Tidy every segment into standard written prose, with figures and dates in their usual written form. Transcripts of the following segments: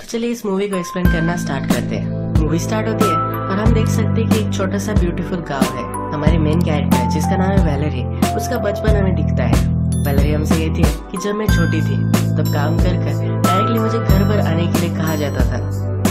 तो चलिए इस मूवी को एक्सप्लेन करना स्टार्ट करते हैं। मूवी स्टार्ट होती है और हम देख सकते हैं कि एक छोटा सा ब्यूटीफुल गांव है। हमारी मेन कैरेक्टर जिसका नाम है वैलेरी, उसका बचपन हमें दिखता है। वैलेरी हमसे कहती है कि जब मैं छोटी थी तब काम कर डायरेक्टली मुझे घर पर आने के लिए कहा जाता था।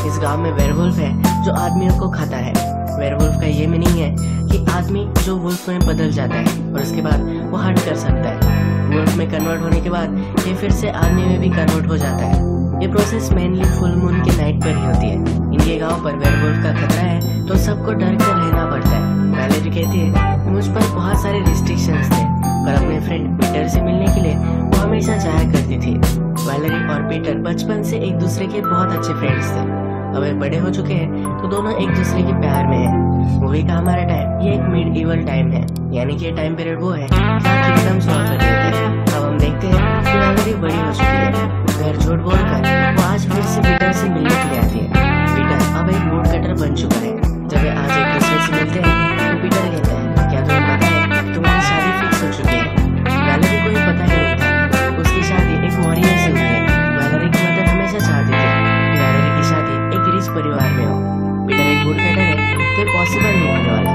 इस गांव में वेयरवुल्फ है जो आदमियों को खाता है। वेयरवुल्फ का ये मीनिंग है कि आदमी जो वुल्फ में बदल जाता है और उसके बाद वो हंट कर सकता है। वुल्फ में कन्वर्ट होने के बाद ये फिर से आदमी में भी कन्वर्ट हो जाता है। ये प्रोसेस मेनली फुल मून के नाइट पर ही होती है। इनके गांव पर वेयरवुल्फ का खतरा है तो सबको डर कर रहना पड़ता है। वैलेरी कहती है कि मुझ पर बहुत सारे रिस्ट्रिक्शंस थे, पर अपने फ्रेंड पीटर से मिलने के लिए वो हमेशा जाया करती थी। वैलेरी और पीटर बचपन से एक दूसरे के बहुत अच्छे फ्रेंड्स थे। अब वे बड़े हो चुके हैं तो दोनों एक दूसरे के प्यार में हैं। मूवी का हमारा टाइम ये एक मिडीवल टाइम है, यानी कि ये टाइम पीरियड वो है किंगडम्स हुआ करते थे। अब हम देखते हैं कि वैलेरी बड़ी हो चुकी है। घर झूठ बोलकर वो आज फिर से पीटर से मिलने के लिए आती है। पीटर अब एक वुड कटर बन चुका है। जब वे आज एक दूसरे से मिलते हैं तो पीटर कहता है, क्या तुम्हें पता है तुम्हारी शादी फिक्स हो चुकी है? वैलेरी को ये पता ही नहीं था। उसकी शादी एक वॉरियर से हुई है। वैलेरी की मदर हमेशा चाहती थी कि वैलेरी की शादी एक रिच परिवार में हो। पीटर एक वुड कटर है तो पॉसिबल नहीं होने वाला।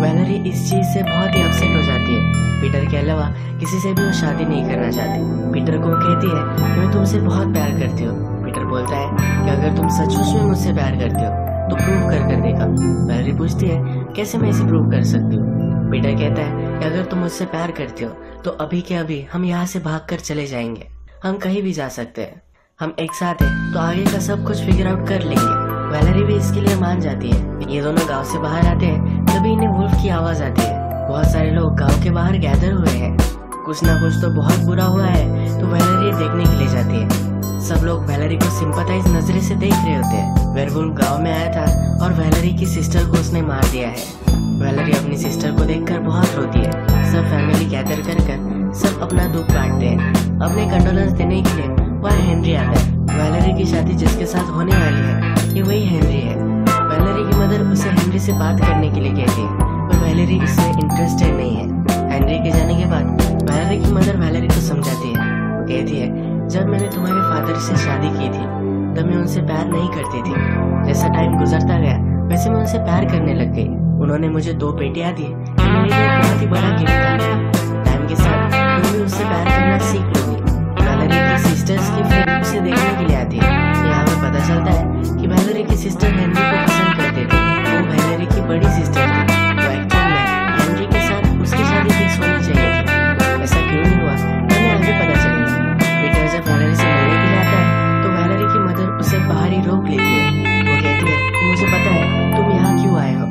वैलेरी इस चीज से बहुत ही अपसेट हो जाती है। पीटर के अलावा किसी से भी वो शादी नहीं करना चाहती। पीटर को कहती है कि मैं तुमसे बहुत प्यार करती हूँ। पीटर बोलता है कि अगर तुम सचमुच में मुझसे प्यार करती हो तो प्रूव कर देखा। वैलेरी पूछती है कैसे मैं इसे प्रूव कर सकती हूँ? पीटर कहता है कि अगर तुम मुझसे प्यार करती हो तो अभी के अभी हम यहाँ से भागकर चले जाएंगे। हम कहीं भी जा सकते हैं। हम एक साथ हैं तो आगे का सब कुछ फिगर आउट कर लेंगे। वैलेरी भी इसके लिए मान जाती है। ये दोनों गांव से बाहर आते हैं तभी इन्हें वुल्फ की आवाज आती है। बहुत सारे लोग गांव के बाहर गैदर हुए हैं। कुछ ना कुछ तो बहुत बुरा हुआ है तो वैलेरी देखने के लिए जाती है। सब लोग वैलेरी को सिंपैथाइज नजरे से देख रहे होते हैं। वेयरवुल्फ गांव में आया था और वैलेरी की सिस्टर को उसने मार दिया है। वैलेरी अपनी सिस्टर को देखकर बहुत रोती है। सब फैमिली गैदर कर सब अपना दुख बांटते हैं। अपने कंडोलेंस देने के लिए वह हेनरी आता है। वैलेरी की शादी जिसके साथ होने वाली है ये वही हेनरी है। वैलेरी की मदर उसे हेनरी से बात करने के लिए कहती है पर वैलेरी इसमें इंटरेस्टेड नहीं है। हेनरी के जाने के बाद वैलेरी की मदर वैलेरी को समझाती है। वो कहती है जब मैंने तुम्हारे फादर से शादी की थी तब मैं उनसे प्यार नहीं करती थी। जैसा टाइम गुजरता गया वैसे मैं उनसे प्यार करने लग गई। उन्होंने मुझे 2 बेटियां दी। मेरे लिए बहुत ही बड़ा गिफ्ट था। टाइम के साथ तुम भी उससे प्यार करना सीख लोगी। वैलेरी की सिस्टर्स की फ्रेंड उसे देखने के लिए आती है। यहाँ पे पता चलता है कि वैलेरी की सिस्टर हेनरी को पसंद करते थे। वो वैलेरी की बड़ी सिस्टर थी। तो एक्चुअल में हेनरी के साथ उसकी शादी फिक्स होनी चाहिए थी। ऐसा क्यों नहीं हुआ हमें आगे पता चलेगा। पीटर जब वैलेरी से मिलने के लिए आता है तो वैलेरी की मदर उसे बाहर ही रोक लेती है। वो कहती है कि मुझे पता है तुम यहाँ क्यों आए हो।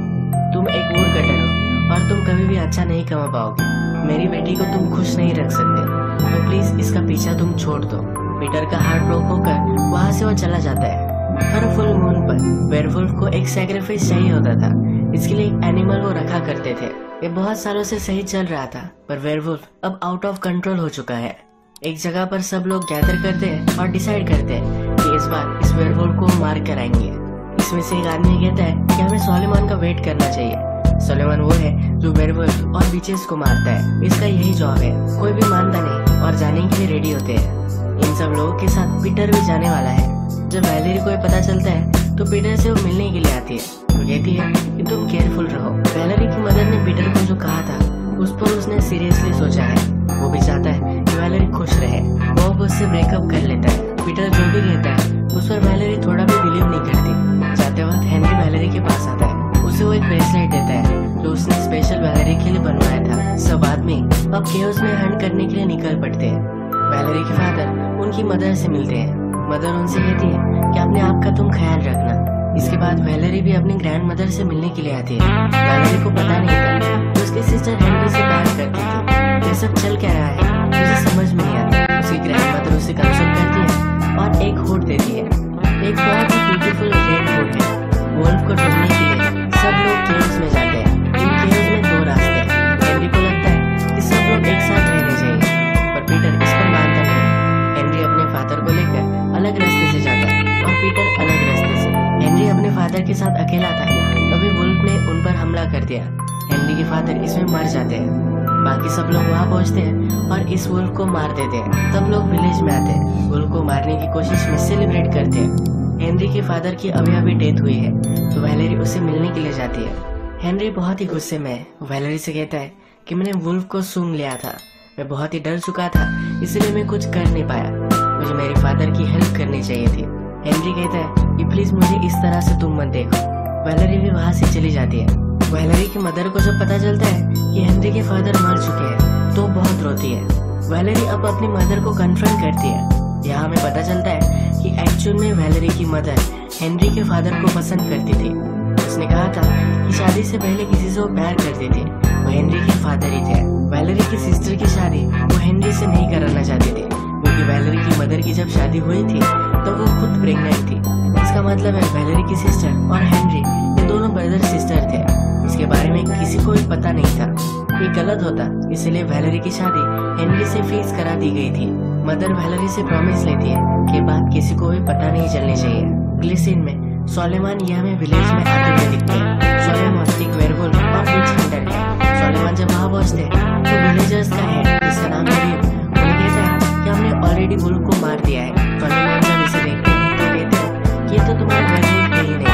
तुम एक वुड कटर हो और तुम कभी भी अच्छा नहीं कमा पाओगे। मेरी बेटी को तुम खुश नहीं रख सकते तो प्लीज इसका पीछा तुम छोड़ दो। पीटर का हार्ट ब्रोक होकर वहाँ से वो चला जाता है। हर फुल मून पर वेयरवुल्फ को एक सैक्रिफाइस चाहिए होता था। इसके लिए एक एनिमल वो रखा करते थे। ये बहुत सालों से सही चल रहा था पर वेयरवुल्फ अब आउट ऑफ कंट्रोल हो चुका है। एक जगह पर सब लोग गैदर करते हैं और डिसाइड करते हैं कि इस बार इस वेयरवुल्फ को मार कर आएंगे। इसमें से एक आदमी कहता है कि हमें सोलोमन का वेट करना चाहिए। सोलोमन वो है जो वेयरवुल्फ और बीचेस को मारता है। इसका यही जॉब है। कोई भी मानता नहीं और जाने के लिए रेडी होते हैं। इन सब लोगों के साथ पीटर भी जाने वाला है। जब वैलेरी को पता चलता है तो पीटर से वो मिलने के लिए आती है। वो कहती है कि तुम केयरफुल रहो। वैलेरी की मदर ने पीटर को जो कहा था उस पर उसने सीरियसली सोचा है। वो भी चाहता है कि वैलेरी खुश रहे। वो अब उससे ब्रेकअप कर लेता है। पीटर जो भी कहता है उस पर वैलेरी थोड़ा भी बिलीव नहीं करती। जाते वक्त हेनरी वैलेरी के पास आता है। उसे वो एक ब्रेसलेट देता है जो उसने स्पेशल वैलेरी के लिए बनवाया था। सब आदमी अब केओस में हंट करने के लिए निकल पड़ते हैं। वैलेरी के फादर उनकी मदर से मिलते हैं। मदर उनसे कहती है कि अपने आप का तुम ख्याल रखना। इसके बाद वैलेरी भी अपनी ग्रैंड मदर से मिलने के लिए आती है। वैलेरी को पता नहीं था कि उसकी सिस्टर हेनरी से प्यार करती थी। ये सब चल क्या रहा है उसे समझ में नहीं आता। उसकी ग्रैंड मदर उसे कंसोल करती है और एक हुड देती है। एक बहुत ही ब्यूटीफुल रेड हुड है। वुल्फ को ढूंढने के लिए सब लोग केव्स में जाते हैं। इन केव्स में 2 रास्ते हैं। हेनरी को लगता है कि सब लोग एक साथ रहने चाहिए पर पीटर इस पर मानता नहीं। हेनरी अपने फादर को लेकर अलग रास्ते से जाता है और पीटर अलग रास्ते से। हेनरी अपने फादर के साथ अकेला था तभी वुल्फ ने उन पर हमला कर दिया। हेनरी के फादर इसमें मर जाते हैं। बाकी सब लोग वहाँ पहुँचते हैं और इस वुल्फ को मार देते हैं। सब लोग विलेज में आते हैं। वुल्फ को मारने की कोशिश में सेलिब्रेट करते हैं। हेनरी के फादर की अभी अभी डेथ हुई है, तो वैलेरी उससे मिलने के लिए जाती है। हेनरी बहुत ही गुस्से में वैलेरी से कहता है कि मैंने वुल्फ को सूंघ लिया था, मैं बहुत ही डर चुका था, इसलिए मैं कुछ कर नहीं पाया, मुझे मेरे फादर की हेल्प करनी चाहिए थी। हेनरी कहता है कि प्लीज मुझे इस तरह से तुम मत देखो। वैलेरी भी वहाँ से चली जाती है। वैलेरी की मदर को जब पता चलता है कि हेनरी के फादर मर चुके हैं तो बहुत रोती है। वैलेरी अब अपनी मदर को कन्फ्रंट करती है। यहाँ हमें पता चलता है कि एक्चुअल में वैलेरी की मदर हेनरी के फादर को पसंद करती थी। उसने कहा था कि शादी से पहले किसी से वो प्यार करती थी, वो हेनरी के फादर ही थे। वैलेरी की सिस्टर की शादी वो हेनरी से नहीं कराना चाहती थी, क्योंकि वैलेरी की मदर की जब शादी हुई थी तो वो खुद प्रेग्नेंट थी। इसका मतलब है वैलेरी की सिस्टर और हेनरी ये दोनों ब्रदर सिस्टर थे। इसके बारे में किसी को भी पता नहीं था। ये गलत होता, इसलिए वैलेरी की शादी हेनरी से फिक्स करा दी गई थी। मदर वैलेरी से प्रॉमिस लेती है कि बात किसी को भी पता नहीं चलनी चाहिए। अगले सीन में सोलेमान ये हमें विलेज में आते हुए दिखते हैं। सोलेमान एक वेयरवुल्फ और विच हंटर है। सोलेमान जब वहाँ पहुँचते हैं तो विलेजर्स का हेड, जिसका नाम है रिव, वो कहता है कि हमने ऑलरेडी वुल्फ को मार दिया है। सोलेमान जब इसे देखते हैं तो कहते हैं कि ये तो तुम्हारा वेयरवुल्फ नहीं है।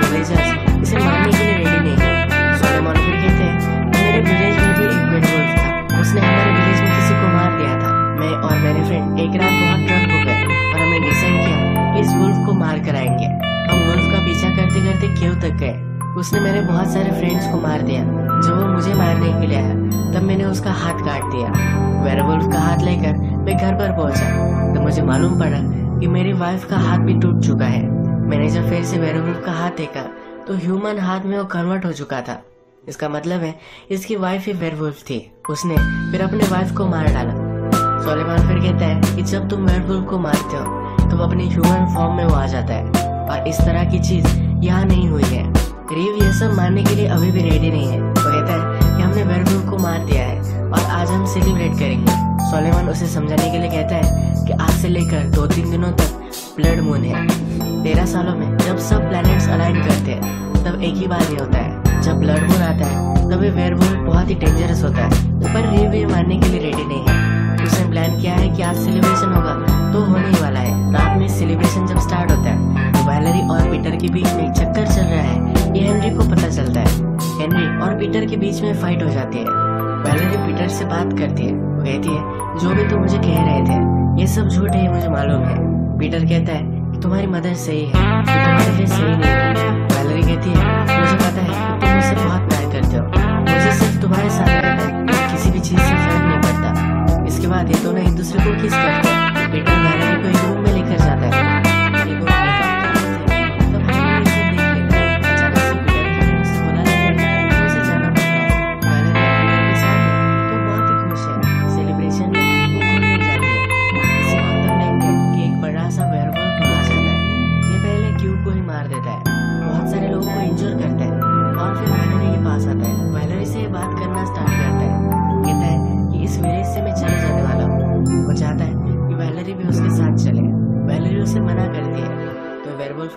विलेजर्स इसे मारने के लिए रेडी नहीं है। सोलेमान फिर कहते हैं मेरे विलेज में भी एक वेयरवुल्फ था, उसने हमारे विलेज में किसी को मार दिया था। मैं और मेरे फ्रेंड एक रात बहुत ड्रंक हो गए और हमने डिसाइड किया कि इस वुल्फ को मार कर आएंगे। हम वुल्फ का पीछा करते करते केव तक गए। उसने मेरे बहुत सारे फ्रेंड्स को मार दिया। जब वो मुझे मारने के लिए आया तब मैंने उसका हाथ काट दिया। वेयरवुल्फ का हाथ लेकर मैं घर पर पहुंचा तो मुझे मालूम पड़ा कि मेरी वाइफ का हाथ भी टूट चुका है। मैंने जब फिर से वेयरवुल्फ का हाथ देखा तो ह्यूमन हाथ में वो कन्वर्ट हो चुका था। इसका मतलब है इसकी वाइफ ही वेयरवुल्फ थी। उसने फिर अपने वाइफ को मार डाला। सोलेमान फिर कहता है कि जब तुम वेयरवुल्फ को मारते हो तो वो अपनी ह्यूमन फॉर्म में वो आ जाता है, और इस तरह की चीज यहाँ नहीं हुई है। रिव ये सब मानने के लिए अभी भी रेडी नहीं है। वो कहता है कि हमने वेयरवुल्फ को मार दिया है और आज हम सेलिब्रेट करेंगे। सोलेमान उसे समझाने के लिए कहता है कि आज से लेकर 2-3 दिनों तक ब्लड मून है। 13 सालों में जब सब प्लैनेट्स अलाइन करते हैं तब एक ही बार ये होता है, जब ब्लड मून आता है तब ये वेयरवुल्फ बहुत ही डेंजरस होता है। पर रिव ये मानने के लिए रेडी नहीं है। उसने प्लान किया है कि आज सेलिब्रेशन होगा तो होने ही वाला है। रात में सेलिब्रेशन जब स्टार्ट होता है तो वैलेरी और पीटर के बीच में चक्कर चल रहा है, ये हेनरी को पता चलता है। हेनरी और पीटर के बीच में फाइट हो जाती है। वैलेरी पीटर से बात करती है। वो कहती है जो भी तुम मुझे कह रहे थे ये सब झूठ है, मुझे मालूम है। पीटर कहता है कि तुम्हारी मदर सही है, कि तुम्हारे लिए सही नहीं है। वैलेरी कहती है मुझे पता है कि तुम मुझसे बहुत प्यार करते हो, मुझे सिर्फ तुम्हारे साथ रहना है, किसी भी चीज से फर्क नहीं पड़ता। इसके बाद ये दोनों एक दूसरे को किस करते हैं। पीटर वैलेरी को एक रूम में लेकर जाता है।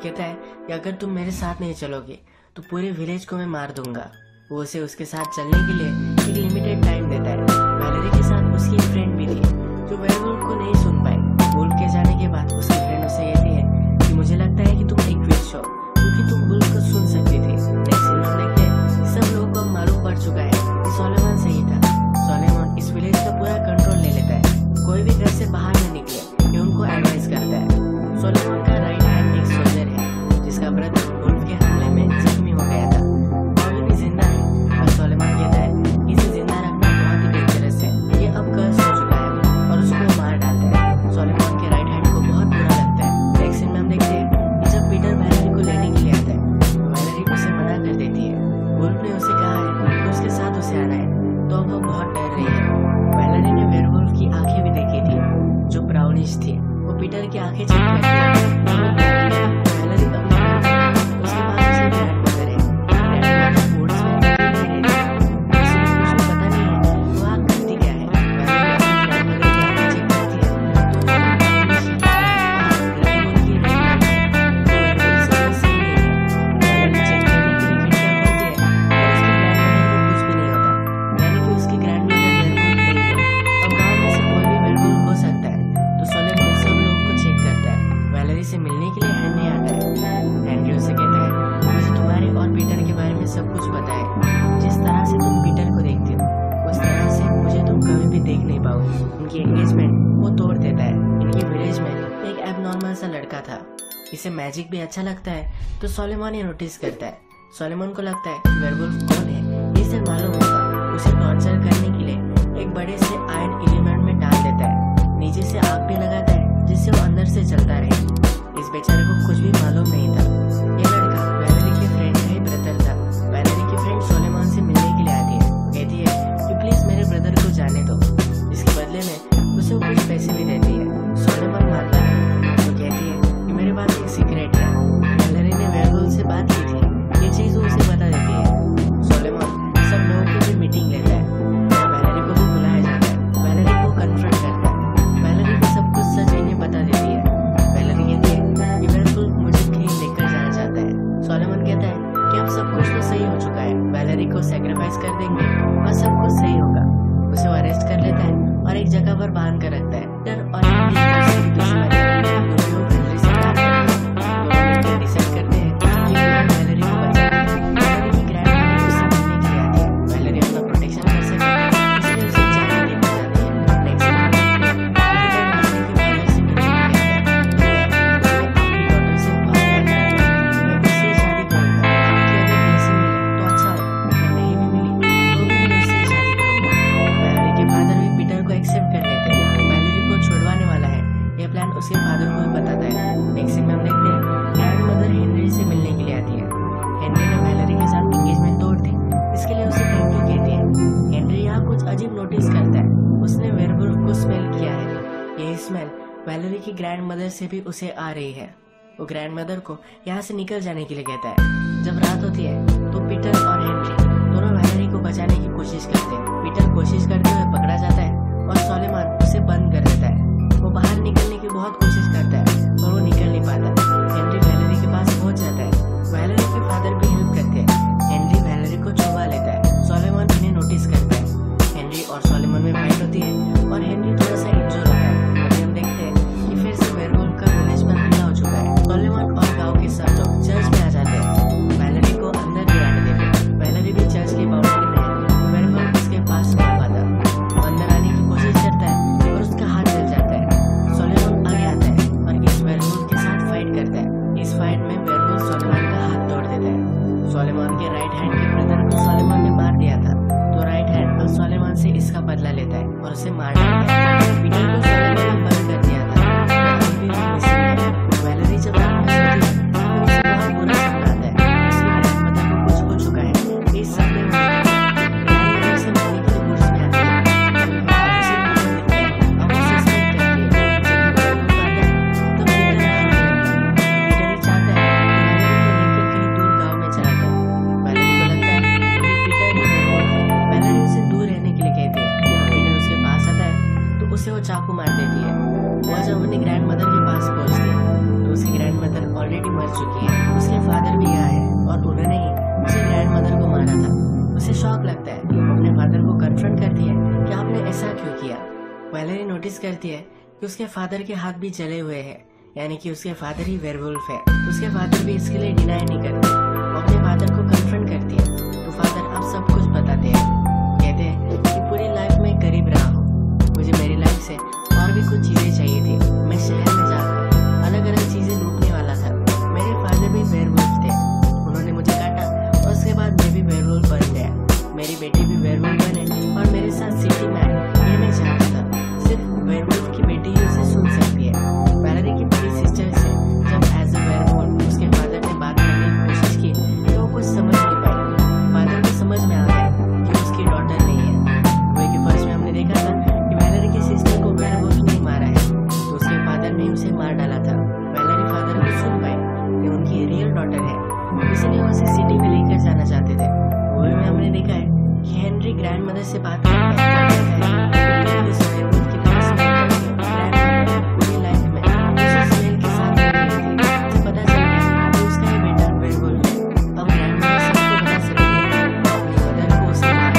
कहता है कि अगर तुम मेरे साथ नहीं चलोगे तो पूरे विलेज को मैं मार दूंगा। वो उसे उसके साथ चलने के लिए एक लिमिटेड टाइम देता है। वैलेरी के साथ उसकी एक फ्रेंड भी थी जो वेयरवुल्फ को नहीं सुन पाई। वुल्फ के जाने के बाद उसकी फ्रेंड उसे कहती है कि मुझे लगता है कि तुम एक विच हो, क्योंकि तुम वुल्फ को सुन सकती थी। नेक्स्ट सीन में देखते हैं सब लोगों को मालूम पड़ चुका है कि सोलेमान सही था। सोलेमान इस विलेज का पूरा कंट्रोल ले लेता है। कोई भी घर से बाहर न निकले ये उनको एडवाइस करता है। सोलेमान का राइट हैंड एक सोल्जर है जिसका ब्रदर वुल्फ के हमले में जख्मी हो गया था, अभी भी जिंदा है। और सोलेमान कहता है इसे जिंदा रखना बहुत ही डेंजरस है, ये अब कर्स हो चुका है। लड़का था, इसे मैजिक भी अच्छा लगता है। तो सोलेमन ये नोटिस करता है। सोलेमन को लगता है वेयरवुल्फ कौन है ये इसे मालूम होगा। उसे टॉर्चर करने के लिए एक बड़े से आयरन एलिमेंट में डाल देता है। नीचे से आग भी लगाता है जिससे वो अंदर से चलता रहे। इस बेचारे को कुछ भी मालूम नहीं था। ये लड़का वैलेरी के फ्रेंड का ही ब्रदर था। वैलेरी की फ्रेंड सोलेमन से मिलने के लिए आती है, कहती है कि प्लीज मेरे ब्रदर को जाने दो। इसके बदले में उसे वो कुछ पैसे भी देती है। सोलेमन मानता है तो कहती है कि मेरे पास एक सीक्रेट है। वैलेरी ने वेयरवुल्फ से बात की थी, ये चीज वो उसे बता देती है। सोलेमन सब लोगों की भी मीटिंग लेता है। वैलेरी को भी बुलाया जाता है। वैलेरी को कन्फ्रंट करता है। वैलेरी भी सब कुछ सच इन्हें बता देती है। वैलेरी कहती है कि वेयरवुल्फ मुझे कहीं लेकर जाना चाहता है। सोलेमन कहता है कि अब सब कुछ तो सही हो चुका है, वैलेरी को सैक्रिफाइस कर देंगे और सब कुछ सही होगा। उसे वो अरेस्ट कर लेता है और एक जगह पर बांध कर रखता है। और डिसाइड करते हैं कि वैलेरी को बचाना है। वैलेरी की ग्रैंडमदर उससे मिलने के लिए आती है। वैलेरी अपना प्रोटेक्शन कर सके इसलिए उसे जाने लेकर जाती है। नेक्स्ट उसके फादर को भी बताता है। नेक्स्ट सीन में हम देखते हैं ग्रैंडमदर हेनरी से मिलने के लिए आती है। हेनरी ने वैलेरी के साथ एंगेजमेंट तोड़ दी, इसके लिए उसे थैंक यू कहती है। हेनरी यहाँ कुछ अजीब नोटिस करता है। उसने वेयरवुल्फ को स्मेल किया है। ये स्मेल वैलेरी की ग्रैंडमदर से भी उसे आ रही है। वो ग्रैंडमदर को यहाँ से निकल जाने के लिए कहता है। जब रात होती है तो पीटर और हेनरी दोनों वैलेरी को बचाने की कोशिश करते हैं। पीटर कोशिश करते हुए पकड़ा जाता है और सोलेमन उसे बंद कर देता है। वो बाहर निकलने की बहुत कोशिश करता है पर वो निकल नहीं पाता। हेनरी वैलेरी के पास पहुंच जाता है। वैलेरी के फादर भी हेल्प करते हैं। हेनरी वैलेरी को छुपा लेता है। सोलेमन इन्हें नोटिस करता है। हेनरी और सोलेमन में फाइट होती है और हेनरी थोड़ा सा इंजर होता है। अभी हम देखते हैं कि फिर से वेयरवुल्फ का विलेज पर हमला हो चुका है। सोलेमन और गाँव के सब लोग चर्च में आ जाते हैं। वैलेरी को अंदर गिराने देते हैं। वैलेरी भी चर्च की बाउंड्री में है। वेयरवुल्फ उसके पास नहीं आ पाता। अंदर आने की कोशिश करता है और उसका हाथ जल जाता है। सोलेमन आगे आता है और इस वेयरवुल्फ के साथ फाइट करता है। इस फाइट में वेयरवुल्फ सोलेमन का हाथ तोड़ देता है। सोलेमन के राइट हैंड के ब्रदर को सोलेमन ने मार दिया था, तो राइट हैंड अब सोलेमन से इसका बदला लेता है और उसे मार डालता है। पीटर को सोलेमन ने बंद कर दिया था। अभी भी वो मिसिंग है। वैलेरी जब रात में सोती है तो उसे बहुत बुरा सपना आता है। उसकी ग्रैंडमदर को कुछ हो चुका है। इस सपने में ग्रैंडमदर से मिलने के लिए पुलिस में आती है। उसे वो चाकू मार देती है। वो जब अपनी ग्रैंडमदर के पास पहुंचती है तो उसकी ग्रैंडमदर ऑलरेडी मर चुकी है। उसके फादर भी यहाँ है और उन्होंने ही उसे ग्रैंडमदर को मारा था। उसे शॉक लगता है। वो अपने फादर को कन्फ्रंट करती है कि आपने ऐसा क्यों किया। वैलेरी नोटिस करती है कि उसके फादर के हाथ भी जले हुए हैं, यानी कि उसके फादर ही वेयरवुल्फ है। उसके फादर भी इसके लिए डिनाई नहीं करते। वो अपने फादर को कन्फ्रंट करती है तो फादर अब सब कुछ बताते हैं। कहते हैं कि पूरी लाइफ में गरीब रहा हूँ, मुझे मेरी लाइफ से और भी कुछ चीजें चाहिए थी। मैं शहर में जाकर अलग अलग चीजें लूटने वाला था। मेरे फादर भी वेयरवुल्फ थे, उन्होंने मुझे काटा और उसके बाद मैं भी वेयरवुल्फ बन गया। मेरी बेटी भी वेयरवुल्फ बने और मेरे साथ सिटी में आए। ये मैं चाहता था। सिर्फ वेयरवुल्फ की बेटी ही उसे सुन सकती है। वैलेरी की बड़ी सिस्टर से जब एज अ वेयरवुल्फ उसके फादर ने बात करने की कोशिश की तो वो कुछ समझ नहीं पाई। फादर को समझ में आ गया कि उसकी डॉटर नहीं है। वही कि फर्स्ट में हमने देखा था सिस्टर को वेयरवुल्फ नहीं मारा है तो उसके फादर ने उसे मार डाला था। वैलेरी फादर को सुन पाई कि उनकी रियल डॉटर है, इसलिए उसे सिटी में लेकर जाना चाहते थे। वो में हमने देखा है कि हेनरी ग्रैंडमदर से बात करता है। पूरी लाइफ में उसे स्मेल के साथ पता चल गया कि उसका ही बेटा वेयरवुल्फ है। अब ग्रैंडमदर सबको बता सकती है तो अपनी मदर को उसे मारा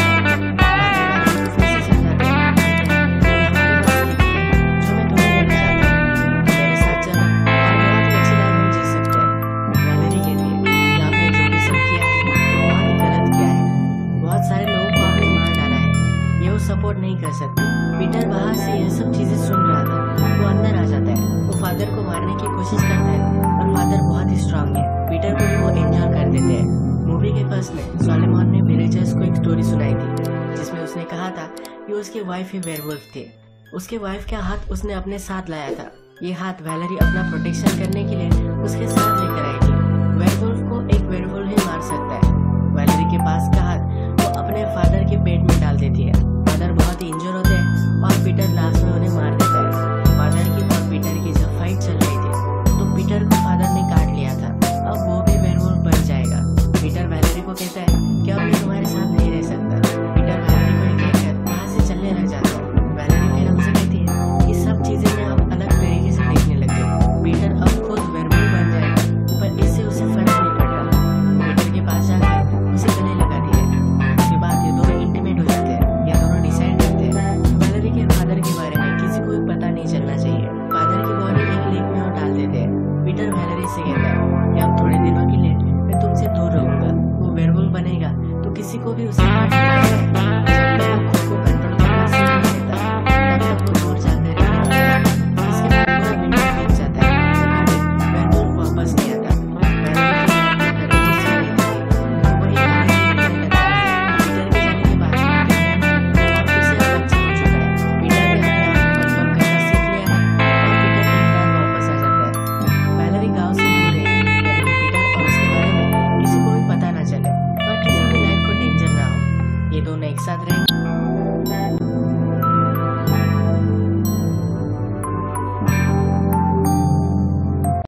सपोर्ट नहीं कर सकती। पीटर बाहर से यह सब चीजें सुन रहा था। वो अंदर आ जाता है। वो फादर को मारने की कोशिश करता है और फादर बहुत ही स्ट्रांग है। पीटर को भी वो इग्नोर कर देते हैं। मूवी के फर्स्ट में सोलोमन ने विलेजर्स को एक स्टोरी सुनाई थी जिसमें उसने कहा था कि उसकी वाइफ ही वेयरवुल्फ थी। उसके वाइफ का हाथ उसने अपने साथ लाया था। ये हाथ वैलेरी अपना प्रोटेक्शन करने के लिए उसके साथ लेकर आई थी। वेयरवुल्फ को एक वेयरवुल्फ ही मार सकता है। वैलेरी के पास का हाथ वो अपने फादर के पेट में डाल देती है। फादर बहुत ही इंजर होते हैं और पीटर लास्ट में उन्हें मार